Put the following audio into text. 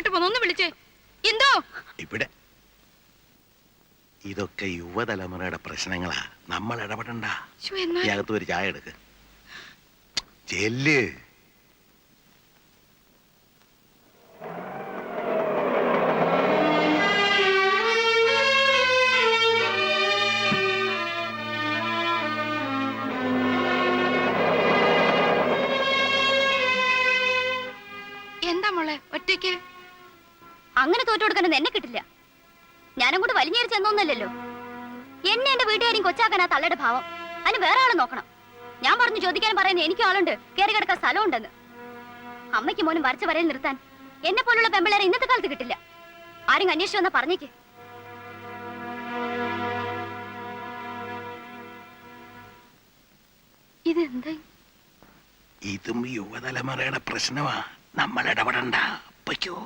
എങ്ങോട്ട് പോന്നു? ഒന്ന് വിളിച്ചേ. എന്തോ ഇവിടെ ഇതൊക്കെ യുവതലമുറയുടെ പ്രശ്നങ്ങളാ, നമ്മൾ ഇടപെടണ്ട. ഈ അകത്ത് ഒരു ചായ എടുക്ക്. ചെല്ല്. എന്താ മോളെ ഒറ്റയ്ക്ക്? അങ്ങനെ തോറ്റു കൊടുക്കാനൊന്നും എന്നെ കിട്ടില്ല. ഞാനങ്ങോട്ട് വലിഞ്ഞേറി ചെന്നൊന്നല്ലോ. എന്നെ എന്റെ വീട്ടുകാരും കൊച്ചാക്കാൻ ആ തള്ളയുടെ ഭാവം. അതിന് വേറെ ആളെ നോക്കണം. ഞാൻ പറഞ്ഞു ചോദിക്കാൻ പറയുന്നത് എനിക്കും ആളുണ്ട്, കയറി കിടക്കാൻ സ്ഥലമുണ്ടെന്ന്. അമ്മയ്ക്ക് മോനും വരച്ച വരയിൽ നിർത്താൻ എന്നെ പോലുള്ള പെമ്പിളേറെ ഇന്നത്തെ കാലത്ത് കിട്ടില്ല. ആരും അന്വേഷിച്ചു വന്നാ പറഞ്ഞേക്ക്. ഇതെന്താ? ഇതും യുവതലമുറയുടെ പ്രശ്നമാ, നമ്മൾ ഇടപെടണ്ട. പൊയ്ക്കോ.